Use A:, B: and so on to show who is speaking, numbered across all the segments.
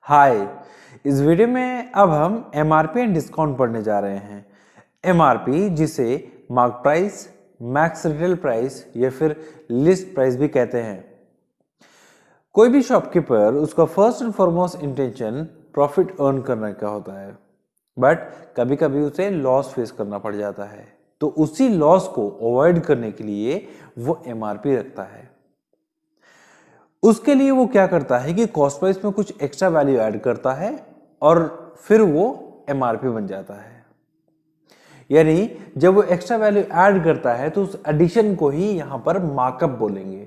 A: हाय। इस वीडियो में अब हम एमआरपी एंड डिस्काउंट पढ़ने जा रहे हैं। एमआरपी जिसे mark price, max retail price या फिर लिस्ट प्राइस भी कहते हैं। कोई भी शॉपकीपर उसका first and foremost intention profit earn करने का होता है, बट कभी कभी उसे लॉस फेस करना पड़ जाता है, तो उसी लॉस को अवॉइड करने के लिए वो एमआरपी रखता है। उसके लिए वो क्या करता है कि कॉस्ट प्राइस में कुछ एक्स्ट्रा वैल्यू ऐड करता है और फिर वो एमआरपी बन जाता है। यानी जब वो एक्स्ट्रा वैल्यू ऐड करता है तो उस एडिशन को ही यहां पर मार्कअप बोलेंगे।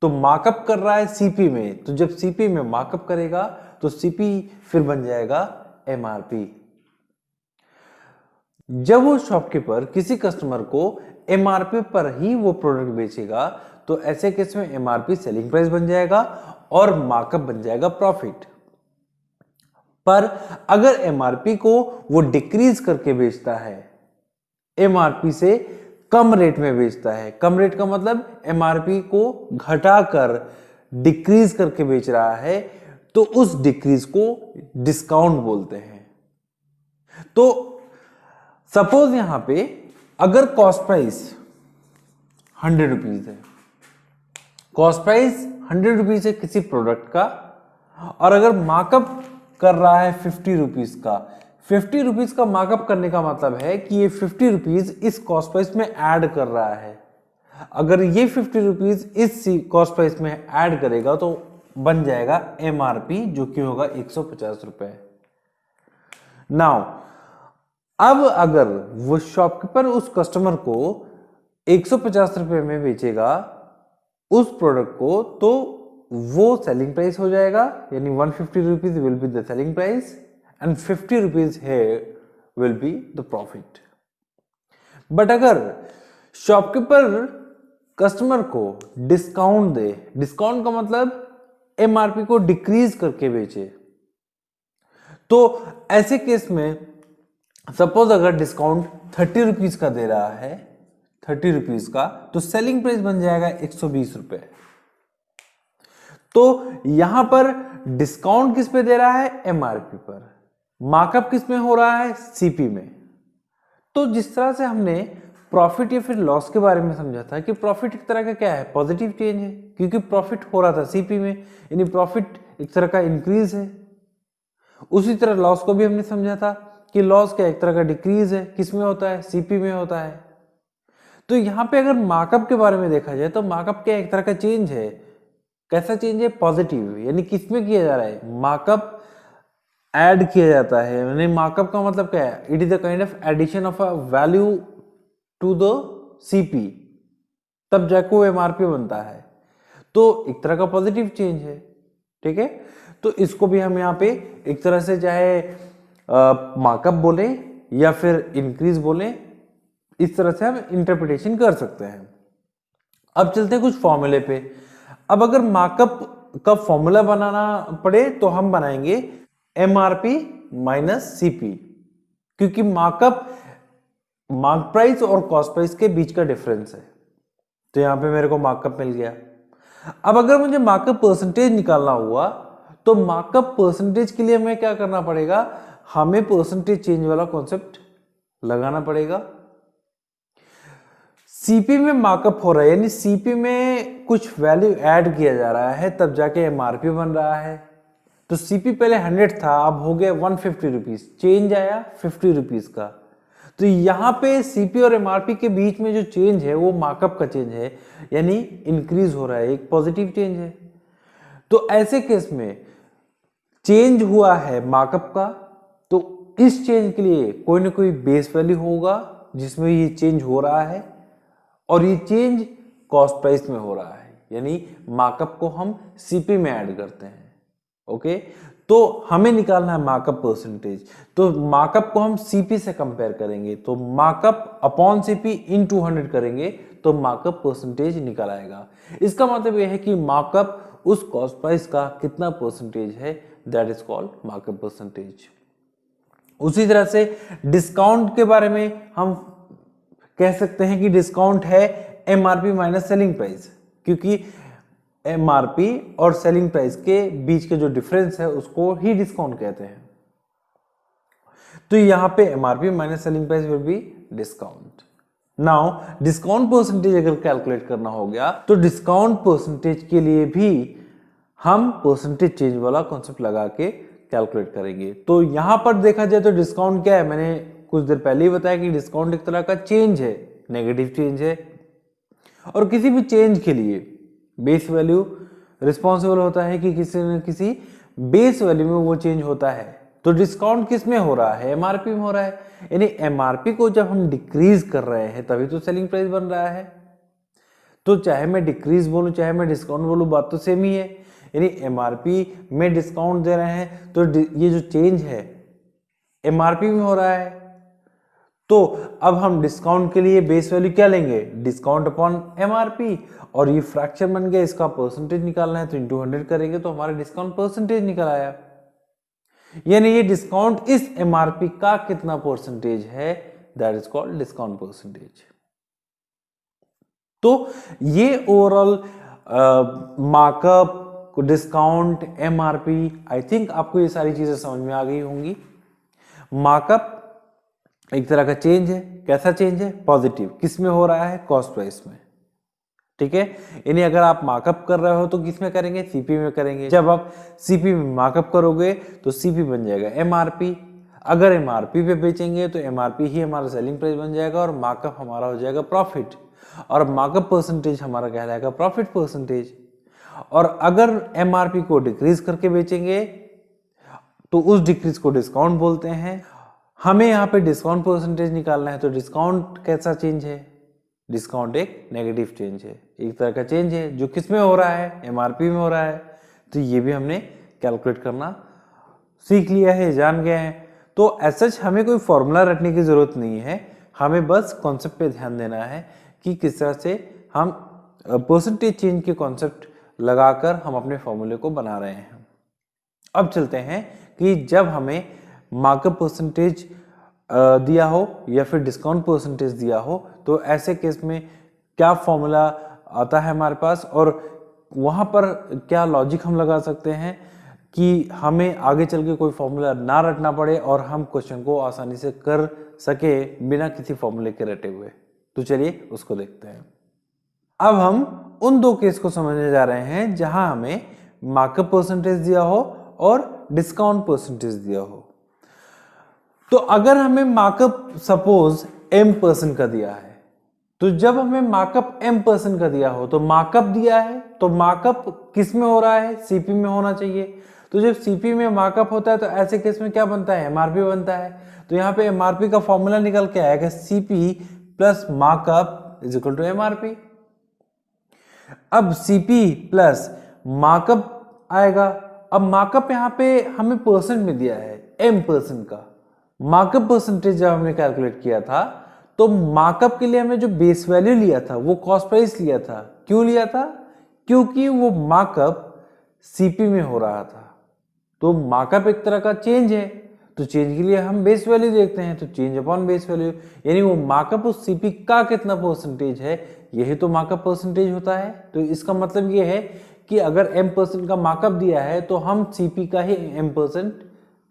A: तो मार्कअप कर रहा है सीपी में, तो जब सीपी में मार्कअप करेगा तो सीपी फिर बन जाएगा एमआरपी। जब वो शॉपकीपर किसी कस्टमर को एमआरपी पर ही वो प्रोडक्ट बेचेगा तो ऐसे केस में एमआरपी सेलिंग प्राइस बन जाएगा और मार्कअप बन जाएगा प्रॉफिट। पर अगर एमआरपी को वो डिक्रीज करके बेचता है, एमआरपी से कम रेट में बेचता है, कम रेट का मतलब एमआरपी को घटाकर डिक्रीज करके बेच रहा है, तो उस डिक्रीज को डिस्काउंट बोलते हैं। तो सपोज यहां पे अगर कॉस्ट प्राइस 100 रुपीज है, कॉस्ट प्राइस 100 रुपीज है किसी प्रोडक्ट का, और अगर मार्कअप कर रहा है 50 रुपीज का, 50 रुपीज का मार्कअप करने का मतलब है कि ये 50 रुपीज इस कॉस्ट प्राइस में ऐड कर रहा है। अगर ये 50 रुपीज इस कॉस्ट प्राइस में ऐड करेगा तो बन जाएगा एमआरपी, जो कि होगा 150 रुपए। नाउ अब अगर वो शॉपकीपर उस कस्टमर को 150 रुपए में बेचेगा उस प्रोडक्ट को, तो वो सेलिंग प्राइस हो जाएगा, यानी 150 rupees will be the selling price and 50 rupees here will be the profit. But अगर शॉपकीपर कस्टमर को डिस्काउंट दे, डिस्काउंट का मतलब एमआरपी को डिक्रीज करके बेचे, तो ऐसे केस में सपोज अगर डिस्काउंट 30 रुपीज का दे रहा है, 30 रुपीज का, तो सेलिंग प्राइस बन जाएगा 120 रुपए। तो यहां पर डिस्काउंट किस पे दे रहा है? एमआरपी पर। मार्कअप किस में हो रहा है? सीपी में। तो जिस तरह से हमने प्रॉफिट या फिर लॉस के बारे में समझा था कि प्रॉफिट एक तरह का क्या है? पॉजिटिव चेंज है, क्योंकि प्रॉफिट हो रहा था सीपी में, यानी प्रॉफिट एक तरह का इंक्रीज है। उसी तरह लॉस को भी हमने समझा था कि लॉस क्या एक तरह का डिक्रीज है, किसमें होता है? सीपी में होता है। तो यहां पे अगर मार्कअप के बारे में देखा जाए तो मार्कअप क्या एक तरह का चेंज है। कैसा चेंज है? पॉजिटिव। यानी किसमें किया जा रहा है? मार्कअप ऐड किया जाता है। यानी मार्कअप का मतलब क्या है? It is the kind of addition of a value to the CP, तब जाके वो एमआरपी बनता है। तो एक तरह का पॉजिटिव चेंज है। ठीक है, तो इसको भी हम यहाँ पे एक तरह से चाहे मार्कअप बोले या फिर इंक्रीज बोले, इस तरह से हम इंटरप्रिटेशन कर सकते हैं। अब चलते हैं कुछ फॉर्मूले पे। अब अगर मार्कअप का फॉर्मूला बनाना पड़े तो हम बनाएंगे एमआरपी माइनस सीपी, क्योंकि मार्कअप मार्क प्राइस और कॉस्ट प्राइस के बीच का डिफरेंस है। तो यहां पे मेरे को मार्कअप मिल गया। अब अगर मुझे मार्कअप परसेंटेज निकालना हुआ तो मार्कअप परसेंटेज के लिए हमें क्या करना पड़ेगा? हमें परसेंटेज चेंज वाला कॉन्सेप्ट लगाना पड़ेगा। सीपी में मार्कअप हो रहा है, यानी सीपी में कुछ वैल्यू ऐड किया जा रहा है, तब जाके एमआरपी बन रहा है। तो सीपी पहले 100 था, अब हो गया 150 रुपीज, चेंज आया 50 रुपीज का। तो यहां पे सीपी और एमआरपी के बीच में जो चेंज है वो मार्कअप का चेंज है, यानी इंक्रीज हो रहा है, एक पॉजिटिव चेंज है। तो ऐसे केस में चेंज हुआ है मार्कअप का, तो इस चेंज के लिए कोई ना कोई बेस वैल्यू होगा जिसमें ये चेंज हो रहा है, और ये चेंज कॉस्ट प्राइस में हो रहा है, यानी मार्कअप को हम सीपी में ऐड करते हैं। ओके, तो हमें निकालना है मार्कअप परसेंटेज। तो मार्कअप को हम सीपी से कंपेयर करेंगे, तो मार्कअप अपॉन सीपी इन 200 करेंगे तो मार्कअप परसेंटेज निकल आएगा। इसका मतलब यह है कि मार्कअप उस कॉस्ट प्राइस का कितना परसेंटेज है, that is called markup percentage. उसी तरह से डिस्काउंट के बारे में हम कह सकते हैं कि डिस्काउंट है एमआरपी माइनस सेलिंग प्राइस, क्योंकि एमआरपी और सेलिंग प्राइस के बीच के जो डिफरेंस है उसको ही डिस्काउंट कहते हैं। तो यहां पे MRP minus selling price will be discount. Now discount percentage अगर कैलकुलेट करना हो गया तो डिस्काउंट परसेंटेज के लिए भी हम परसेंटेज चेंज वाला कॉन्सेप्ट लगा के कैलकुलेट करेंगे। तो यहां पर देखा जाए तो डिस्काउंट क्या है, मैंने कुछ देर पहले ही बताया कि डिस्काउंट एक तरह का चेंज है, नेगेटिव चेंज है। और किसी भी चेंज के लिए बेस वैल्यू रिस्पॉन्सिबल होता है कि किसी न किसी बेस वैल्यू में वो चेंज होता है। तो डिस्काउंट किस में हो रहा है, एमआरपी में हो रहा है। यानी एमआरपी को जब हम डिक्रीज कर रहे हैं तभी तो सेलिंग प्राइस बन रहा है। तो चाहे मैं डिक्रीज बोलूं चाहे मैं डिस्काउंट बोलूं, बात तो सेम ही है। यानी एमआरपी में डिस्काउंट दे रहे हैं तो ये जो चेंज है एमआरपी में हो रहा है। तो अब हम डिस्काउंट के लिए बेस वैल्यू क्या लेंगे, डिस्काउंट अपॉन एमआरपी, और ये फ्रैक्शन बन गया, इसका परसेंटेज निकालना है तो इंटू 100 करेंगे तो हमारा डिस्काउंट परसेंटेज निकल आया। यानी ये डिस्काउंट इस एमआरपी का कितना परसेंटेज है, that is called discount percentage. तो ये overall markup, discount, MRP, I think आपको ये सारी चीजें समझ में आ गई होंगी। मार्कअप एक तरह का चेंज है, कैसा चेंज है, पॉजिटिव। किस में हो रहा है, कॉस्ट प्राइस में, ठीक है। यानी अगर आप मार्कअप कर रहे हो तो किस में करेंगे, सीपी में करेंगे। जब आप सीपी में मार्कअप करोगे तो सीपी बन जाएगा एमआरपी। अगर एमआरपी पे बेचेंगे तो एमआरपी ही हमारा सेलिंग प्राइस बन जाएगा और मार्कअप हमारा हो जाएगा प्रॉफिट, और मार्कअप परसेंटेज हमारा कहलाएगा प्रॉफिट परसेंटेज। और अगर एमआरपी को डिक्रीज करके बेचेंगे तो उस डिक्रीज को डिस्काउंट बोलते हैं। हमें यहाँ पे डिस्काउंट परसेंटेज निकालना है तो डिस्काउंट कैसा चेंज है, डिस्काउंट एक नेगेटिव चेंज है, एक तरह का चेंज है जो किस में हो रहा है, एमआरपी में हो रहा है। तो ये भी हमने कैलकुलेट करना सीख लिया है, जान गए हैं। तो ऐसा हमें कोई फॉर्मूला रटने की जरूरत नहीं है, हमें बस कॉन्सेप्ट पे ध्यान देना है कि किस तरह से हम परसेंटेज चेंज के कॉन्सेप्ट लगाकर हम अपने फॉर्मूले को बना रहे हैं। अब चलते हैं कि जब हमें मार्कअप परसेंटेज दिया हो या फिर डिस्काउंट परसेंटेज दिया हो तो ऐसे केस में क्या फॉर्मूला आता है हमारे पास, और वहां पर क्या लॉजिक हम लगा सकते हैं कि हमें आगे चल के कोई फॉर्मूला ना रटना पड़े और हम क्वेश्चन को आसानी से कर सके बिना किसी फॉर्मूले के रटे हुए। तो चलिए उसको देखते हैं। अब हम उन दो केस को समझने जा रहे हैं जहां हमें मार्कअप परसेंटेज दिया हो और डिस्काउंट परसेंटेज दिया हो। तो अगर हमें मार्कअप सपोज m% का दिया है, तो जब हमें मार्कअप m% का दिया हो तो मार्कअप दिया है तो मार्कअप किस में हो रहा है, सीपी में होना चाहिए। तो जब सीपी में मार्कअप होता है तो ऐसे केस में क्या बनता है, एमआरपी बनता है। तो यहाँ पे एमआरपी का फॉर्मूला निकल के आएगा CP plus markup is equal to MRP. अब सीपी प्लस मार्कअप आएगा। अब मार्कअप यहाँ पे हमें परसेंट में दिया है m% का। मार्कअप परसेंटेज जब हमने कैलकुलेट किया था तो मार्कअप के लिए हमने जो बेस वैल्यू लिया था वो कॉस्ट प्राइस लिया था। क्यों लिया था, क्योंकि वो मार्कअप सीपी में हो रहा था। तो मार्कअप एक तरह का चेंज है, तो चेंज के लिए हम बेस वैल्यू देखते हैं, तो चेंज अपॉन बेस वैल्यू, यानी वो मार्कअप उस सीपी का कितना परसेंटेज है, यही तो मार्कअप परसेंटेज होता है। तो इसका मतलब ये है कि अगर m% का मार्कअप दिया है तो हम सीपी का ही m%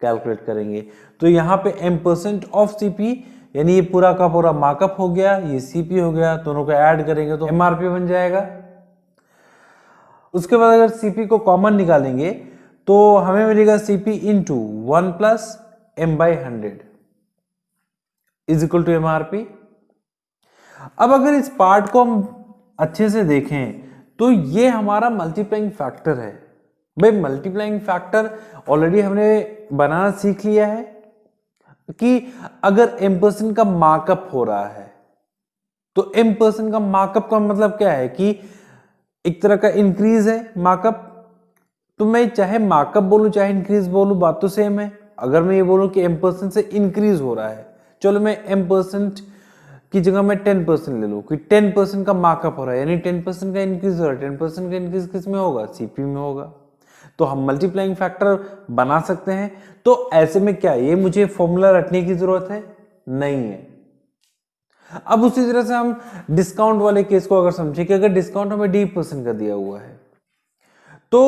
A: कैलकुलेट करेंगे। तो यहाँ पे m% ऑफ सीपी, यानी ये पूरा का पूरा मार्कअप हो गया, ये सीपी हो गया, दोनों को ऐड करेंगे तो एमआरपी बन जाएगा। उसके बाद अगर सीपी को कॉमन निकालेंगे तो हमें मिलेगा CP into 1 plus m/100 is equal to MRP. अब अगर इस पार्ट को हम अच्छे से देखें तो ये हमारा मल्टीप्लाइंग फैक्टर है। भाई मल्टीप्लाइंग फैक्टर ऑलरेडी हमने बनाना सीख लिया है कि अगर m% का मार्कअप हो रहा है तो m% का मार्कअप का मतलब क्या है कि एक तरह का इंक्रीज है मार्कअप। तो मैं चाहे मार्कअप बोलूं चाहे इंक्रीज बोलूं, बात तो सेम है। अगर मैं ये बोलूं कि m% से इंक्रीज हो रहा है, चलो मैं m% की जगह मैं 10% ले लूं कि 10% का मार्कअप हो रहा है, यानी 10% का इंक्रीज हो रहा है। 10% का इंक्रीज किस में होगा, सीपी में होगा। तो हम मल्टीप्लाइंग फैक्टर बना सकते हैं। तो ऐसे में क्या ये मुझे फॉर्मूला रटने की जरूरत है, नहीं है। अब उसी तरह से हम डिस्काउंट वाले केस को अगर समझे कि अगर डिस्काउंट हमें D% का दिया हुआ है तो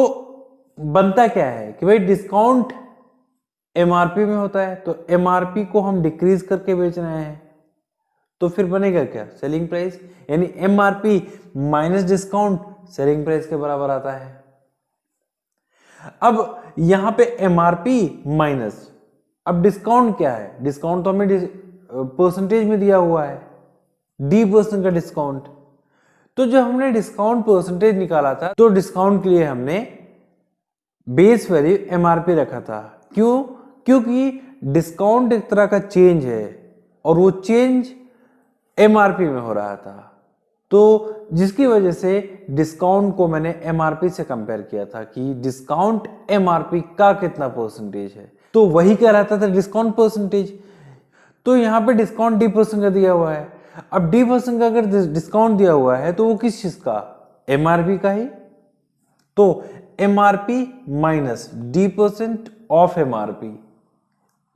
A: बनता क्या है कि भाई डिस्काउंट एमआरपी में होता है, तो एमआरपी को हम डिक्रीज करके बेच रहे हैं, तो फिर बनेगा क्या, सेलिंग प्राइस, यानी MRP minus discount selling price के बराबर आता है। अब यहां पे एमआरपी माइनस, अब डिस्काउंट क्या है, डिस्काउंट तो हमें परसेंटेज में दिया हुआ है, D% का डिस्काउंट। तो जब हमने डिस्काउंट परसेंटेज निकाला था तो डिस्काउंट के लिए हमने बेस वैल्यू एमआरपी रखा था। क्यों? क्योंकि डिस्काउंट एक तरह का चेंज है और वो चेंज एमआरपी में हो रहा था, तो जिसकी वजह से डिस्काउंट को मैंने एमआरपी से कंपेयर किया था कि डिस्काउंट एमआरपी का कितना परसेंटेज है, तो वही कहलाता था डिस्काउंट परसेंटेज। तो यहां पे डिस्काउंट D% का दिया हुआ है। अब D% का अगर डिस्काउंट दिया हुआ है तो वो किस चीज का, एमआरपी का ही। तो MRP minus D% of MRP,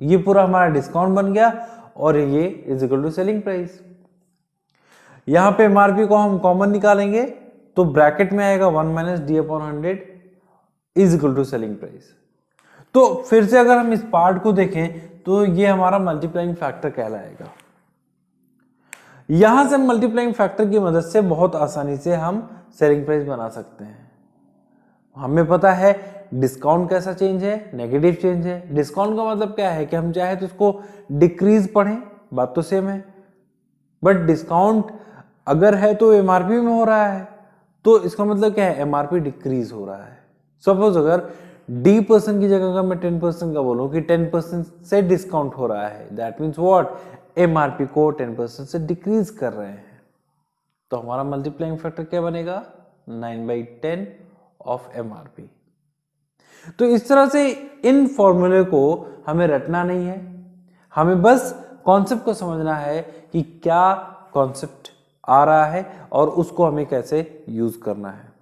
A: ये पूरा हमारा डिस्काउंट बन गया और ये is equal to selling price. यहां पे एमआरपी को हम कॉमन निकालेंगे तो ब्रैकेट में आएगा 1 minus D/100 is equal to selling price. तो फिर से अगर हम इस पार्ट को देखें तो ये हमारा मल्टीप्लाइंग फैक्टर कहलाएगा। यहां से हम मल्टीप्लाइंग फैक्टर की मदद से बहुत आसानी से हम सेलिंग प्राइस बना सकते हैं। हमें पता है डिस्काउंट कैसा चेंज है, नेगेटिव चेंज है। डिस्काउंट का मतलब क्या है कि हम चाहे तो उसको डिक्रीज पढ़ें, बात तो सेम है, बट डिस्काउंट अगर है तो एमआरपी में हो रहा है, तो इसका मतलब क्या है, एमआरपी डिक्रीज हो रहा है। सपोज अगर D% की जगह अगर मैं 10% का बोलूं कि 10% से डिस्काउंट हो रहा है, दैट मीन्स व्हाट, एमआरपी को 10% से डिक्रीज कर रहे हैं, तो हमारा मल्टीप्लाइंग फैक्टर क्या बनेगा, 9/10 ऑफ एमआरपी। तो इस तरह से इन फॉर्मूले को हमें रटना नहीं है, हमें बस कॉन्सेप्ट को समझना है कि क्या कॉन्सेप्ट आ रहा है और उसको हमें कैसे यूज करना है।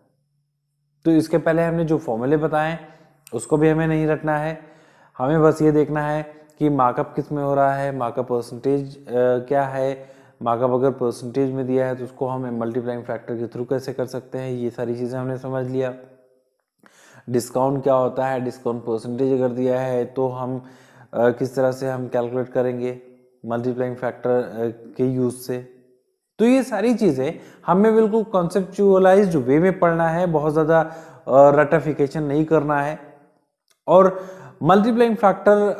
A: तो इसके पहले हमने जो फॉर्मूले बताए उसको भी हमें नहीं रटना है, हमें बस ये देखना है कि मार्कअप किस में हो रहा है, मार्कअप परसेंटेज क्या है, मार्कअप अगर परसेंटेज में दिया है तो उसको हम मल्टीप्लाइंग फैक्टर के थ्रू कैसे कर सकते हैं, ये सारी चीज़ें हमने समझ लिया। डिस्काउंट क्या होता है, डिस्काउंट परसेंटेज अगर दिया है तो हम किस तरह से हम कैलकुलेट करेंगे मल्टीप्लाइंग फैक्टर के यूज से। तो ये सारी चीज़ें हमें बिल्कुल कॉन्सेप्चुअलाइज्ड वे में पढ़ना है, बहुत ज़्यादा रटिफिकेशन नहीं करना है, और मल्टीप्लाइंग फैक्टर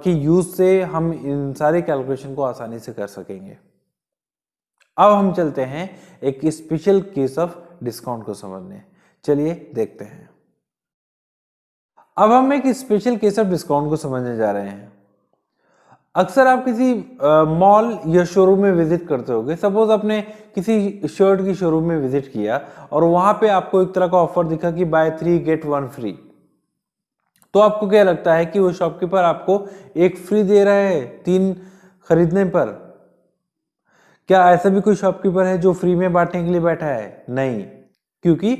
A: के यूज से हम इन सारे कैलकुलेशन को आसानी से कर सकेंगे। अब हम चलते हैं एक स्पेशल केस ऑफ डिस्काउंट को समझने, चलिए देखते हैं। अब हम एक स्पेशल केस ऑफ डिस्काउंट को समझने जा रहे हैं। अक्सर आप किसी मॉल या शोरूम में विजिट करते होंगे। सपोज आपने किसी शर्ट की शोरूम में विजिट किया और वहां पे आपको एक तरह का ऑफर दिखा कि बाय 3 गेट 1 फ्री। तो आपको क्या लगता है कि वो शॉपकीपर आपको एक फ्री दे रहा है 3 खरीदने पर? क्या ऐसा भी कोई शॉपकीपर है जो फ्री में बांटने के लिए बैठा है? नहीं, क्योंकि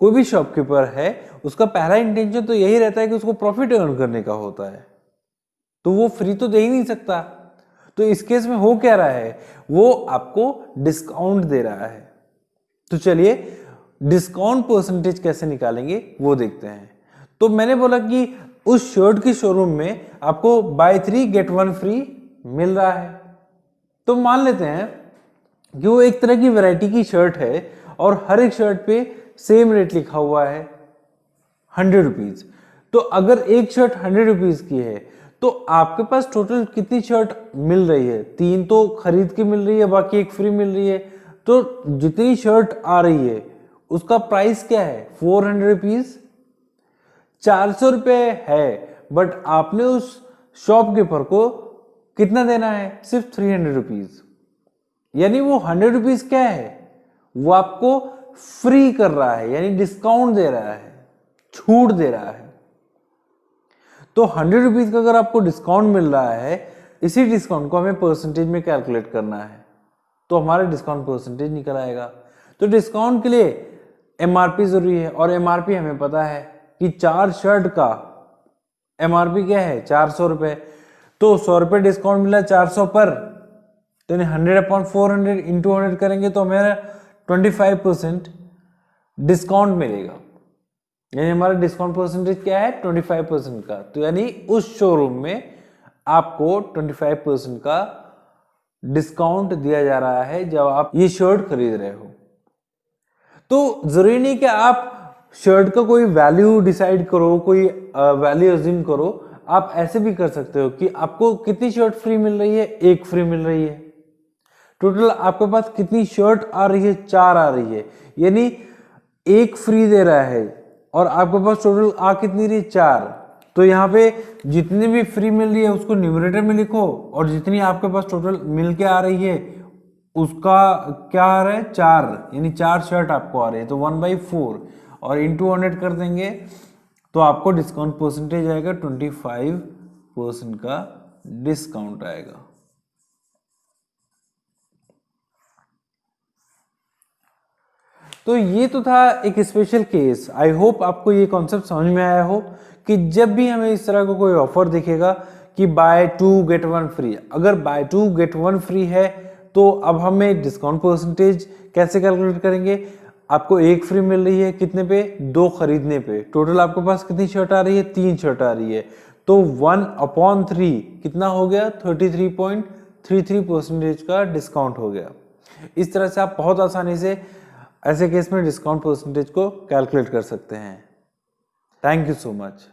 A: कोई भी शॉपकीपर है उसका पहला इंटेंशन तो यही रहता है कि उसको प्रॉफिट अर्न करने का होता है, तो वो फ्री तो दे ही नहीं सकता। तो इस केस में हो क्या रहा है, वो आपको डिस्काउंट दे रहा है। तो चलिए डिस्काउंट परसेंटेज कैसे निकालेंगे वो देखते हैं। तो मैंने बोला कि उस शर्ट की शोरूम में आपको बाय 3 गेट 1 फ्री मिल रहा है। तो मान लेते हैं कि वो एक तरह की वैरायटी की शर्ट है और हर एक शर्ट पे सेम रेट लिखा हुआ है 100 रुपीज। तो अगर एक शर्ट 100 रुपीज की है तो आपके पास टोटल कितनी शर्ट मिल रही है? 3 तो खरीद के मिल रही है, बाकी एक फ्री मिल रही है। तो जितनी शर्ट आ रही है उसका प्राइस क्या है? 400 रुपीज। 400 रुपए है, बट आपने उस शॉपकीपर को कितना देना है? सिर्फ 300 रुपीज। यानी वो 100 रुपीज क्या है, वो आपको फ्री कर रहा है, यानी डिस्काउंट दे रहा है, छूट दे रहा है। तो 100 रुपीज का अगर आपको डिस्काउंट मिल रहा है, इसी डिस्काउंट को हमें परसेंटेज में कैलकुलेट करना है, तो हमारा डिस्काउंट परसेंटेज निकल आएगा। तो डिस्काउंट के लिए एमआरपी जरूरी है, और एमआरपी हमें पता है कि 4 शर्ट का एमआरपी क्या है? 400 रुपए। तो 100 रुपए डिस्काउंट मिला 400 पर, तो 100/400 इंटू 100 करेंगे तो हमें 25% डिस्काउंट मिलेगा। यानी हमारा डिस्काउंट परसेंटेज क्या है 25% का। तो यानी उस शोरूम में आपको 25% का डिस्काउंट दिया जा रहा है जब आप ये शर्ट खरीद रहे हो। तो जरूरी नहीं कि आप शर्ट का कोई वैल्यू डिसाइड करो, कोई वैल्यू अज्यूम करो। आप ऐसे भी कर सकते हो कि आपको कितनी शर्ट फ्री मिल रही है, एक फ्री मिल रही है। टोटल आपके पास कितनी शर्ट आ रही है, 4 आ रही है, यानी एक फ्री दे रहा है और आपके पास टोटल आ कितनी रही, 4। तो यहाँ पे जितनी भी फ्री मिल रही है उसको न्यूमरेटर में लिखो और जितनी आपके पास टोटल मिल के आ रही है उसका क्या आ रहा है, 4, यानी 4 शर्ट आपको आ रही है। तो 1/4 और इंटू 100 कर देंगे तो आपको डिस्काउंट परसेंटेज आएगा 25% का डिस्काउंट आएगा। तो ये तो था एक स्पेशल केस। आई होप आपको ये कॉन्सेप्ट समझ में आया हो कि जब भी हमें इस तरह का कोई ऑफर दिखेगा कि बाय 2 गेट 1 फ्री, अगर बाय 2 गेट 1 फ्री है तो अब हमें डिस्काउंट परसेंटेज कैसे कैलकुलेट करेंगे। आपको एक फ्री मिल रही है कितने पे, 2 खरीदने पे। टोटल आपके पास कितनी शर्ट आ रही है, 3 शर्ट आ रही है। तो 1/3 कितना हो गया, 33.33% का डिस्काउंट हो गया। इस तरह से आप बहुत आसानी से ऐसे केस में डिस्काउंट परसेंटेज को कैलकुलेट कर सकते हैं। Thank you so much.